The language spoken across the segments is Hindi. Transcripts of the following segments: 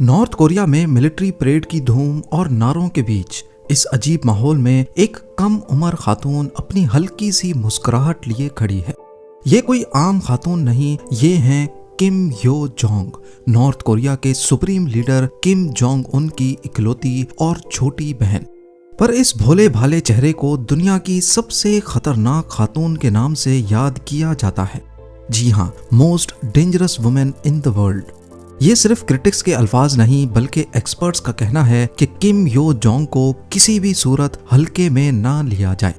नॉर्थ कोरिया में मिलिट्री परेड की धूम और नारों के बीच इस अजीब माहौल में एक कम उम्र खातून अपनी हल्की सी मुस्कुराहट लिए खड़ी है। ये कोई आम खातून नहीं, ये हैं किम यो जोंग, नॉर्थ कोरिया के supreme leader Kim Jong Un की इकलौती और छोटी बहन। पर इस भोले भाले चेहरे को दुनिया की सबसे खतरनाक खातून के नाम से याद किया जाता है। जी हाँ, most dangerous women in the world. ये सिर्फ क्रिटिक्स के अल्फाज नहीं बल्कि एक्सपर्ट्स का कहना है कि किम यो जोंग को किसी भी सूरत हल्के में ना लिया जाए।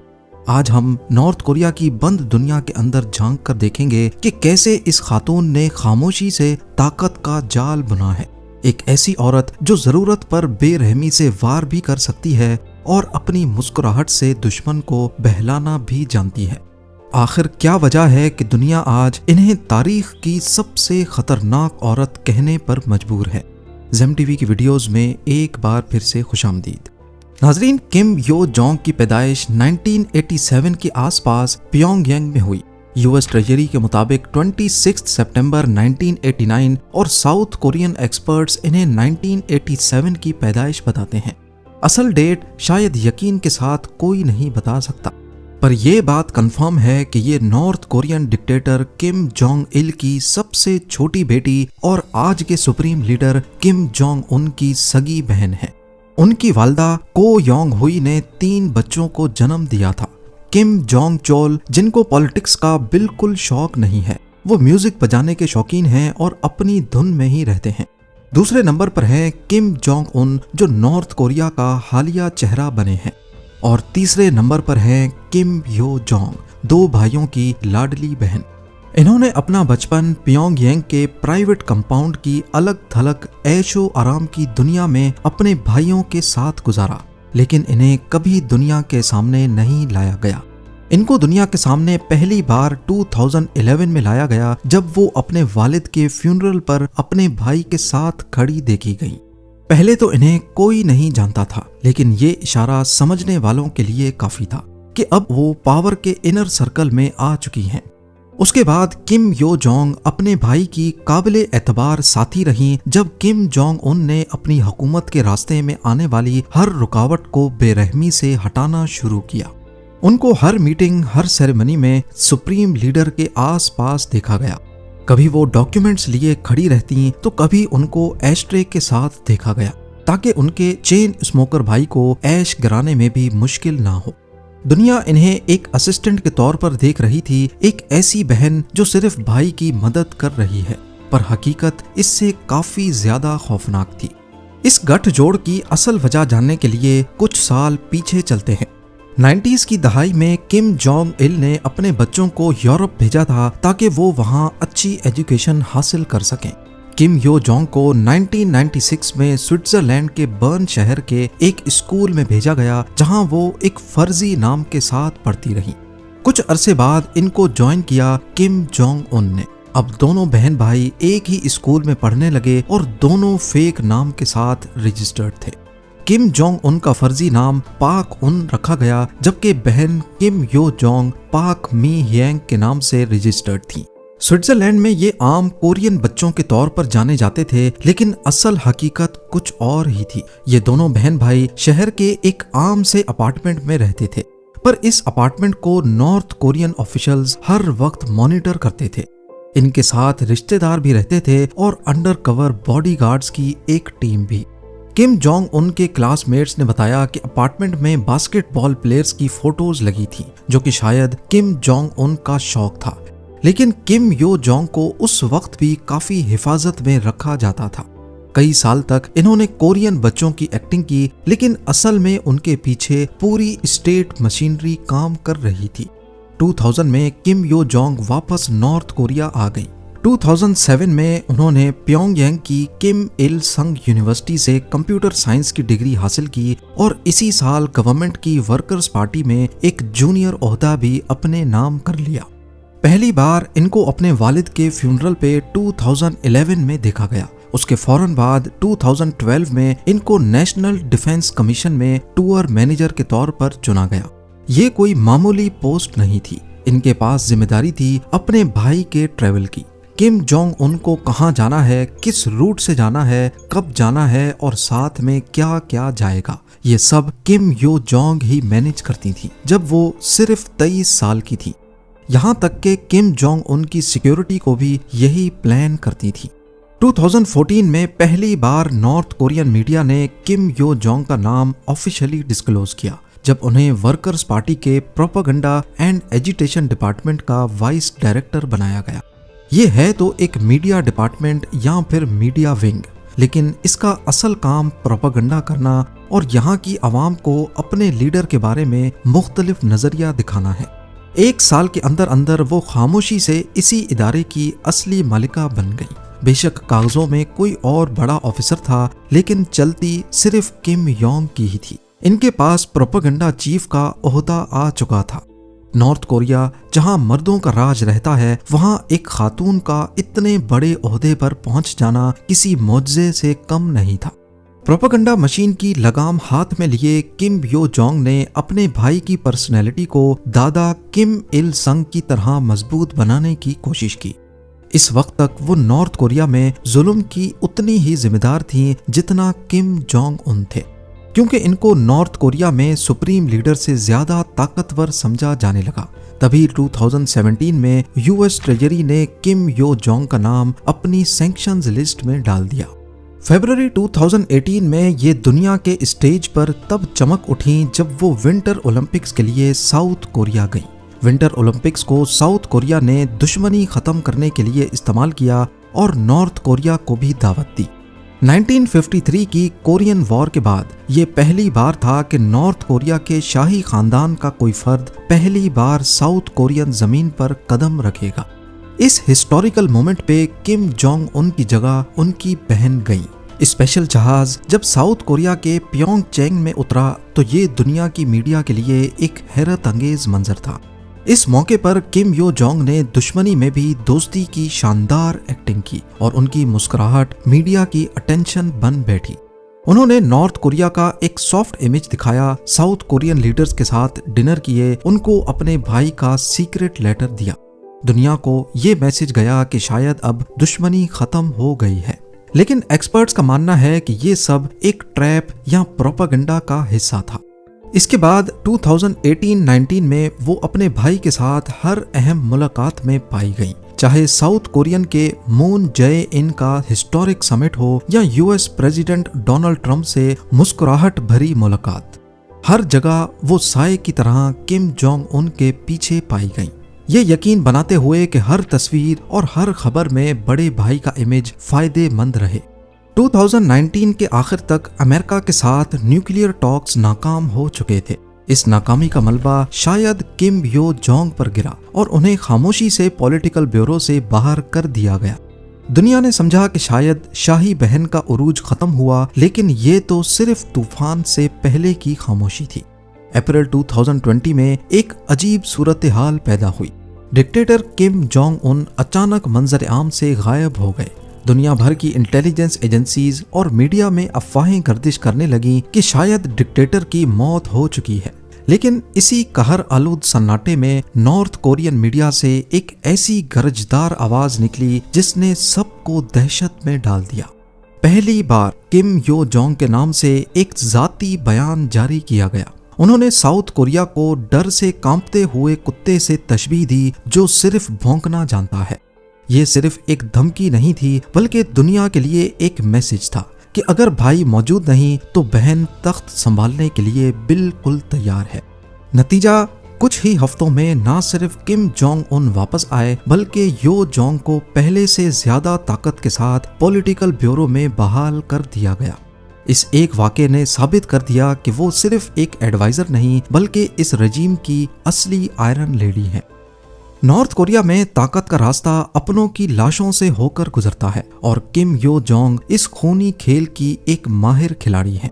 आज हम नॉर्थ कोरिया की बंद दुनिया के अंदर झांक कर देखेंगे कि कैसे इस खातून ने खामोशी से ताकत का जाल बुना है। एक ऐसी औरत जो जरूरत पर बेरहमी से वार भी कर सकती है और अपनी मुस्कुराहट से दुश्मन को बहलाना भी जानती है। आखिर क्या वजह है कि दुनिया आज इन्हें तारीख की सबसे खतरनाक औरत कहने पर मजबूर है। ज़ेम टीवी की वीडियोस में एक बार फिर से खुशामदीद। नाजरीन, किम यो जोंग की पैदाइश 1987 के आसपास प्योंगयांग में हुई। यूएस ट्रेजरी के मुताबिक 26 सितंबर 1989 और साउथ कोरियन एक्सपर्ट्स इन्हें 1987 की पैदाइश बताते हैं। असल डेट शायद यकीन के साथ कोई नहीं बता सकता, पर यह बात कंफर्म है कि ये north Korean dictator Kim Jong Il की सबसे छोटी बेटी और आज के supreme leader Kim Jong Un की सगी बहन है। उनकी वालदा को योंग हुई ने 3 बच्चों को जन्म दिया था। किम जोंग चोल, जिनको पॉलिटिक्स का बिल्कुल शौक नहीं है, वो म्यूजिक बजाने के शौकीन हैं और अपनी धुन में ही रहते हैं। दूसरे नंबर पर हैं किम जोंग उन, जो नॉर्थ कोरिया का हालिया चेहरा बने हैं। और तीसरे नंबर पर हैं किम यो जोंग, 2 भाइयों की लाडली बहन। इन्होंने अपना बचपन प्योंगयांग के प्राइवेट कंपाउंड की अलग थलग ऐशो आराम की दुनिया में अपने भाइयों के साथ गुजारा, लेकिन इन्हें कभी दुनिया के सामने नहीं लाया गया। इनको दुनिया के सामने पहली बार 2011 में लाया गया, जब वो अपने वालिद के फ्यूनरल पर अपने भाई के साथ खड़ी देखी गई। पहले तो इन्हें कोई नहीं जानता था, लेकिन ये इशारा समझने वालों के लिए काफी था कि अब वो पावर के इनर सर्कल में आ चुकी हैं। उसके बाद किम यो जोंग अपने भाई की काबिले एतबार साथी रहीं, जब किम जोंग उन ने अपनी हुकूमत के रास्ते में आने वाली हर रुकावट को बेरहमी से हटाना शुरू किया। उनको हर मीटिंग, हर सेरेमनी में सुप्रीम लीडर के आस पास देखा गया। कभी वो डॉक्यूमेंट्स लिए खड़ी रहती तो कभी उनको एशट्रे के साथ देखा गया, ताकि उनके चेन स्मोकर भाई को ऐश गिराने में भी मुश्किल ना हो। दुनिया इन्हें एक असिस्टेंट के तौर पर देख रही थी, एक ऐसी बहन जो सिर्फ भाई की मदद कर रही है, पर हकीकत इससे काफी ज्यादा खौफनाक थी। इस गठजोड़ की असल वजह जानने के लिए कुछ साल पीछे चलते हैं। 90s की दहाई में किम जोंग इल ने अपने बच्चों को यूरोप भेजा था ताकि वो वहां अच्छी एजुकेशन हासिल कर सकें। किम यो जोंग को 1996 में स्विट्जरलैंड के बर्न शहर के एक स्कूल में भेजा गया, जहां वो एक फर्जी नाम के साथ पढ़ती रही। कुछ अरसे बाद इनको ज्वाइन किया किम जोंग उन ने। अब दोनों बहन भाई एक ही स्कूल में पढ़ने लगे और दोनों फेक नाम के साथ रजिस्टर्ड थे। किम जोंग उन का फर्जी नाम पाक उन रखा गया, जबकि बहन किम यो जोंग पाक मी यांग के नाम से रजिस्टर्ड थी। स्विट्जरलैंड में ये आम कोरियन बच्चों के तौर पर जाने जाते थे, लेकिन असल हकीकत कुछ और ही थी। ये दोनों बहन भाई शहर के एक आम से अपार्टमेंट में रहते थे, पर इस अपार्टमेंट को नॉर्थ कोरियन ऑफिशियल्स हर वक्त मॉनिटर करते थे। इनके साथ रिश्तेदार भी रहते थे और अंडरकवर बॉडीगार्ड्स की एक टीम भी। किम जोंग उन के क्लासमेट्स ने बताया कि अपार्टमेंट में बास्केटबॉल प्लेयर्स की फोटोज लगी थी, जो कि शायद किम जोंग उन का शौक था। लेकिन किम यो जोंग को उस वक्त भी काफी हिफाजत में रखा जाता था। कई साल तक इन्होंने कोरियन बच्चों की एक्टिंग की, लेकिन असल में उनके पीछे पूरी स्टेट मशीनरी काम कर रही थी। 2000 में किम यो जोंग वापस नॉर्थ कोरिया आ गई। 2007 में उन्होंने प्योंगयांग की किम इल संग यूनिवर्सिटी से कंप्यूटर साइंस की डिग्री हासिल की और इसी साल गवर्नमेंट की वर्कर्स पार्टी में एक जूनियर ओहदा भी अपने नाम कर लिया। पहली बार इनको अपने वालिद के फ्यूनरल पे 2011 में देखा गया। उसके फौरन बाद 2012 में इनको नेशनल डिफेंस कमीशन में टूर मैनेजर के तौर पर चुना गया। ये कोई मामूली पोस्ट नहीं थी, इनके पास जिम्मेदारी थी अपने भाई के ट्रैवल की। किम जोंग उन को कहाँ जाना है, किस रूट से जाना है, कब जाना है और साथ में क्या क्या जाएगा, ये सब किम यो जोंग ही मैनेज करती थी जब वो सिर्फ 23 साल की थी। यहाँ तक कि किम जोंग उन की सिक्योरिटी को भी यही प्लान करती थी। 2014 में पहली बार नॉर्थ कोरियन मीडिया ने किम यो जोंग का नाम ऑफिशियली डिस्क्लोज किया जब उन्हें वर्कर्स पार्टी के प्रोपेगेंडा एंड एजिटेशन डिपार्टमेंट का वाइस डायरेक्टर बनाया गया। ये है तो एक मीडिया डिपार्टमेंट या फिर मीडिया विंग, लेकिन इसका असल काम प्रोपेगेंडा करना और यहाँ की आवाम को अपने लीडर के बारे में मुख्तलिफ नजरिया दिखाना है। 1 साल के अंदर अंदर वो खामोशी से इसी इदारे की असली मालिका बन गई। बेशक कागजों में कोई और बड़ा ऑफिसर था, लेकिन चलती सिर्फ किम योंग की ही थी। इनके पास प्रोपेगेंडा चीफ का ओहदा आ चुका था। नॉर्थ कोरिया जहां मर्दों का राज रहता है, वहां एक खातून का इतने बड़े ओहदे पर पहुंच जाना किसी मौजज़े से कम नहीं था। प्रोपेगेंडा मशीन की लगाम हाथ में लिए किम यो जोंग ने अपने भाई की पर्सनैलिटी को दादा किम इल संग की तरह मजबूत बनाने की कोशिश की। इस वक्त तक वो नॉर्थ कोरिया में जुल्म की उतनी ही जिम्मेदार थीं जितना किम जोंग उन थे, क्योंकि इनको नॉर्थ कोरिया में सुप्रीम लीडर से ज्यादा ताकतवर समझा जाने लगा। तभी 2017 में यूएस ट्रेजरी ने किम यो जोंग का नाम अपनी सैंक्शंस लिस्ट में डाल दिया। फरवरी 2018 में ये दुनिया के स्टेज पर तब चमक उठी जब वो विंटर ओलंपिक्स के लिए साउथ कोरिया गई। विंटर ओलंपिक्स को साउथ कोरिया ने दुश्मनी खत्म करने के लिए इस्तेमाल किया और नॉर्थ कोरिया को भी दावत दी। 1953 की कोरियन वॉर के बाद ये पहली बार था कि नॉर्थ कोरिया के शाही खानदान का कोई फर्द पहली बार साउथ कोरियन जमीन पर कदम रखेगा। इस हिस्टोरिकल मोमेंट पे किम जोंग उन की जगह उनकी बहन गई। स्पेशल जहाज जब साउथ कोरिया के प्योंगचैंग में उतरा तो ये दुनिया की मीडिया के लिए एक हैरत अंगेज मंजर था। इस मौके पर किम यो जोंग ने दुश्मनी में भी दोस्ती की शानदार एक्टिंग की और उनकी मुस्कुराहट मीडिया की अटेंशन बन बैठी। उन्होंने नॉर्थ कोरिया का एक सॉफ्ट इमेज दिखाया, साउथ कोरियन लीडर्स के साथ डिनर किए, उनको अपने भाई का सीक्रेट लेटर दिया। दुनिया को ये मैसेज गया कि शायद अब दुश्मनी खत्म हो गई है। लेकिन एक्सपर्ट्स का मानना है कि ये सब एक ट्रैप या प्रोपेगेंडा का हिस्सा था। इसके बाद 2018-19 में वो अपने भाई के साथ हर अहम मुलाकात में पाई गई, चाहे साउथ कोरियन के मून जय इन का हिस्टोरिक समिट हो या यूएस प्रेसिडेंट डोनाल्ड ट्रंप से मुस्कुराहट भरी मुलाकात। हर जगह वो साए की तरह किम जोंग उन के पीछे पाई गई, ये यकीन बनाते हुए कि हर तस्वीर और हर खबर में बड़े भाई का इमेज फायदेमंद रहे। 2019 के आखिर तक अमेरिका के साथ न्यूक्लियर टॉक्स नाकाम हो चुके थे। इस नाकामी का मलबा शायद किम यो जोंग पर गिरा और उन्हें खामोशी से पॉलिटिकल ब्यूरो से बाहर कर दिया गया। दुनिया ने समझा कि शायद शाही बहन का उरूज खत्म हुआ, लेकिन ये तो सिर्फ तूफान से पहले की खामोशी थी। अप्रैल 2020 में एक अजीब सूरत हाल पैदा हुई। डिक्टेटर किम जोंग उन अचानक मंजर आम से गायब हो गए। दुनिया भर की इंटेलिजेंस एजेंसीज और मीडिया में अफवाहें गर्दिश करने लगी कि शायद डिक्टेटर की मौत हो चुकी है। लेकिन इसी कहर आलूद सन्नाटे में नॉर्थ कोरियन मीडिया से एक ऐसी गरजदार आवाज निकली जिसने सबको दहशत में डाल दिया। पहली बार किम यो जोंग के नाम से एक जाती बयान जारी किया गया। उन्होंने साउथ कोरिया को डर से कांपते हुए कुत्ते से तशबीह दी जो सिर्फ भौंकना जानता है। ये सिर्फ एक धमकी नहीं थी, बल्कि दुनिया के लिए एक मैसेज था कि अगर भाई मौजूद नहीं तो बहन तख्त संभालने के लिए बिल्कुल तैयार है। नतीजा, कुछ ही हफ्तों में ना सिर्फ किम जोंग उन वापस आए, बल्कि यो जोंग को पहले से ज्यादा ताकत के साथ पॉलिटिकल ब्यूरो में बहाल कर दिया गया। इस एक वाक़े ने साबित कर दिया कि वो सिर्फ एक एडवाइजर नहीं, बल्कि इस रजीम की असली आयरन लेडी है। नॉर्थ कोरिया में ताकत का रास्ता अपनों की लाशों से होकर गुजरता है और किम यो जोंग इस खूनी खेल की एक माहिर खिलाड़ी है।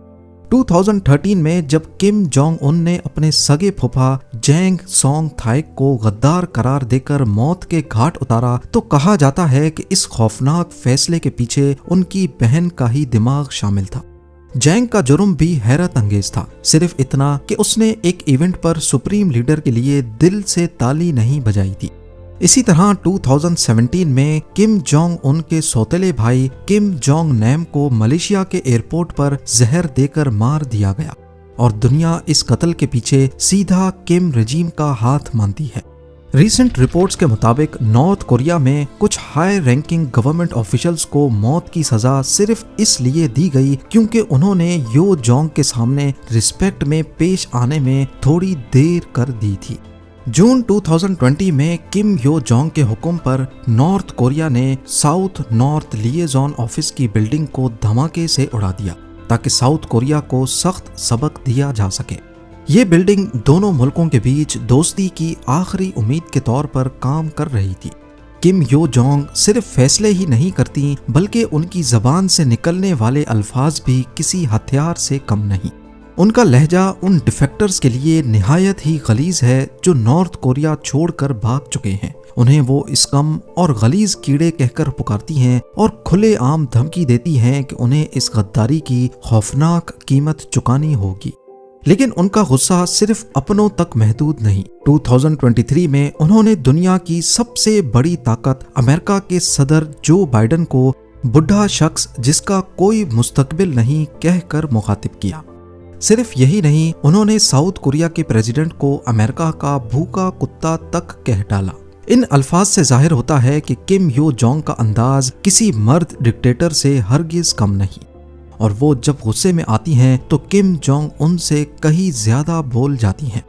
2013 में जब किम जोंग उन ने अपने सगे फूफा जैंग सोंग थाइक को गद्दार करार देकर मौत के घाट उतारा, तो कहा जाता है कि इस खौफनाक फैसले के पीछे उनकी बहन का ही दिमाग शामिल था। जैंग का जुर्म भी हैरत अंगेज था, सिर्फ इतना कि उसने एक इवेंट पर सुप्रीम लीडर के लिए दिल से ताली नहीं बजाई थी। इसी तरह 2017 में किम जोंग उन के सौतेले भाई किम जोंग नैम को मलेशिया के एयरपोर्ट पर जहर देकर मार दिया गया और दुनिया इस कत्ल के पीछे सीधा किम रेजिम का हाथ मानती है। रीसेंट रिपोर्ट्स के मुताबिक नॉर्थ कोरिया में कुछ हाई रैंकिंग गवर्नमेंट ऑफिशियल्स को मौत की सजा सिर्फ इसलिए दी गई क्योंकि उन्होंने यो जोंग के सामने रिस्पेक्ट में पेश आने में थोड़ी देर कर दी थी। जून 2020 में किम यो जोंग के हुक्म पर नॉर्थ कोरिया ने साउथ नॉर्थ लिएजॉन ऑफिस की बिल्डिंग को धमाके से उड़ा दिया ताकि साउथ कोरिया को सख्त सबक दिया जा सके। ये बिल्डिंग दोनों मुल्कों के बीच दोस्ती की आखिरी उम्मीद के तौर पर काम कर रही थी। किम यो जोंग सिर्फ फैसले ही नहीं करती बल्कि उनकी जबान से निकलने वाले अल्फाज भी किसी हथियार से कम नहीं। उनका लहजा उन डिफेक्टर्स के लिए निहायत ही गलीज है जो नॉर्थ कोरिया छोड़कर भाग चुके हैं। उन्हें वो स्कम और गलीज कीड़े कहकर पुकारती हैं और खुलेआम धमकी देती हैं कि उन्हें इस गद्दारी की खौफनाक कीमत चुकानी होगी। लेकिन उनका गुस्सा सिर्फ अपनों तक महदूद नहीं। 2023 में उन्होंने दुनिया की सबसे बड़ी ताकत अमेरिका के सदर जो बाइडन को बुढ़ा शख्स जिसका कोई मुस्तकबिल नहीं कहकर मुखातिब किया। सिर्फ यही नहीं, उन्होंने साउथ कोरिया के प्रेसिडेंट को अमेरिका का भूखा कुत्ता तक कह डाला। इन अल्फाज से जाहिर होता है कि किम यो जोंग का अंदाज किसी मर्द डिक्टेटर से हरगिज कम नहीं और वो जब गुस्से में आती हैं तो किम जोंग उनसे कहीं ज्यादा बोल जाती हैं।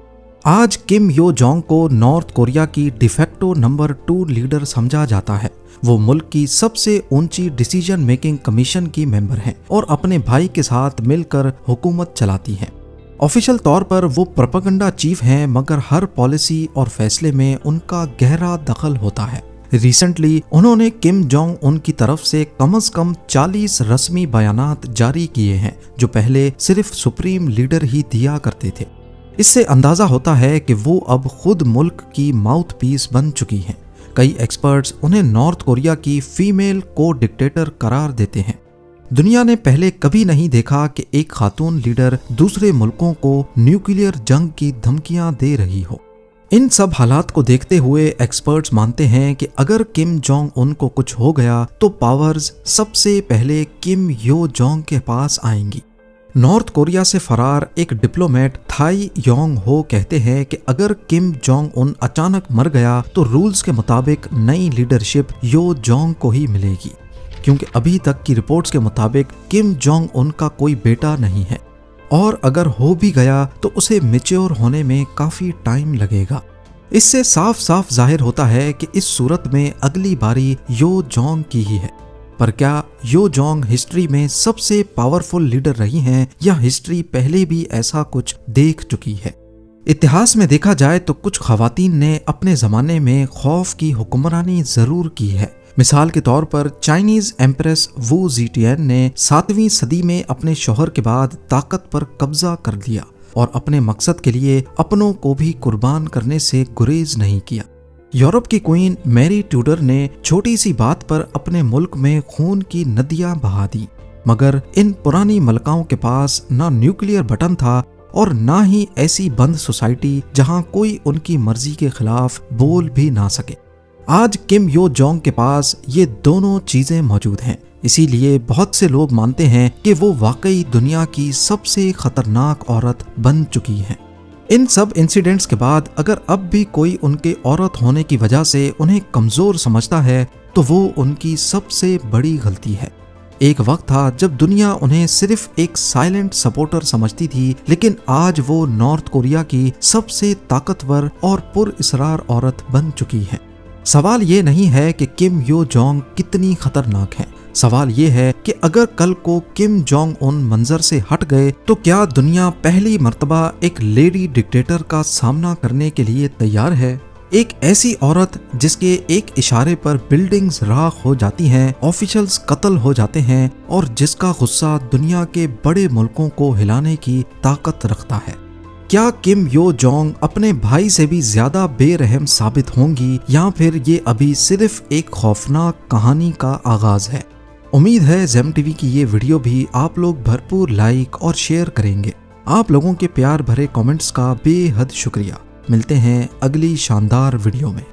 आज किम यो जोंग को नॉर्थ कोरिया की डिफेक्टो नंबर 2 लीडर समझा जाता है। वो मुल्क की सबसे ऊंची डिसीजन मेकिंग कमीशन की मेंबर हैं और अपने भाई के साथ मिलकर हुकूमत चलाती हैं। ऑफिशियल तौर पर वो प्रोपेगेंडा चीफ हैं मगर हर पॉलिसी और फैसले में उनका गहरा दखल होता है। रिसेंटली उन्होंने किम जोंग उन की तरफ से कम 40 रस्मी बयानात जारी किए हैं जो पहले सिर्फ सुप्रीम लीडर ही दिया करते थे। इससे अंदाजा होता है कि वो अब खुद मुल्क की माउथ पीस बन चुकी हैं। कई एक्सपर्ट्स उन्हें नॉर्थ कोरिया की फीमेल को डिक्टेटर करार देते हैं। दुनिया ने पहले कभी नहीं देखा कि एक खातून लीडर दूसरे मुल्कों को न्यूक्लियर जंग की धमकियां दे रही हो। इन सब हालात को देखते हुए एक्सपर्ट्स मानते हैं कि अगर किम जोंग उन को कुछ हो गया तो पावर्स सबसे पहले किम यो जोंग के पास आएंगी। नॉर्थ कोरिया से फरार एक डिप्लोमेट थाई योंग हो कहते हैं कि अगर किम जोंग उन अचानक मर गया तो रूल्स के मुताबिक नई लीडरशिप यो जोंग को ही मिलेगी क्योंकि अभी तक की रिपोर्ट्स के मुताबिक किम जोंग उन का कोई बेटा नहीं है और अगर हो भी गया तो उसे मैच्योर होने में काफी टाइम लगेगा। इससे साफ साफ जाहिर होता है कि इस सूरत में अगली बारी यो जोंग की ही है। पर क्या यो जोंग हिस्ट्री में सबसे पावरफुल लीडर रही हैं या हिस्ट्री पहले भी ऐसा कुछ देख चुकी है? इतिहास में देखा जाए तो कुछ खवातीन ने अपने जमाने में खौफ की हुक्मरानी जरूर की है। मिसाल के तौर पर चाइनीज एम्प्रेस वू जीटियन ने 7वीं सदी में अपने शौहर के बाद ताकत पर कब्जा कर लिया और अपने मकसद के लिए अपनों को भी कुर्बान करने से गुरेज नहीं किया। यूरोप की क्वीन मैरी ट्यूडर ने छोटी सी बात पर अपने मुल्क में खून की नदियां बहा दी मगर इन पुरानी मलकाओं के पास ना न्यूक्लियर बटन था और ना ही ऐसी बंद सोसाइटी जहां कोई उनकी मर्जी के खिलाफ बोल भी ना सके। आज किम यो जोंग के पास ये दोनों चीजें मौजूद हैं। इसीलिए बहुत से लोग मानते हैं कि वो वाकई दुनिया की सबसे खतरनाक औरत बन चुकी हैं। इन सब इंसिडेंट्स के बाद अगर अब भी कोई उनके औरत होने की वजह से उन्हें कमजोर समझता है तो वो उनकी सबसे बड़ी गलती है। एक वक्त था जब दुनिया उन्हें सिर्फ एक साइलेंट सपोर्टर समझती थी लेकिन आज वो नॉर्थ कोरिया की सबसे ताकतवर और पुरअसरार औरत बन चुकी है। सवाल ये नहीं है कि किम यो जोंग कितनी खतरनाक है, सवाल ये है कि अगर कल को किम जोंग उन मंजर से हट गए तो क्या दुनिया पहली मर्तबा एक लेडी डिक्टेटर का सामना करने के लिए तैयार है? एक ऐसी औरत जिसके एक इशारे पर बिल्डिंग्स राख हो जाती हैं, ऑफिशियल्स कत्ल हो जाते हैं और जिसका गुस्सा दुनिया के बड़े मुल्कों को हिलाने की ताकत रखता है। क्या किम यो जोंग अपने भाई से भी ज्यादा बेरहम साबित होंगी या फिर ये अभी सिर्फ एक खौफनाक कहानी का आगाज है? उम्मीद है जेम टीवी की ये वीडियो भी आप लोग भरपूर लाइक और शेयर करेंगे। आप लोगों के प्यार भरे कमेंट्स का बेहद शुक्रिया। मिलते हैं अगली शानदार वीडियो में।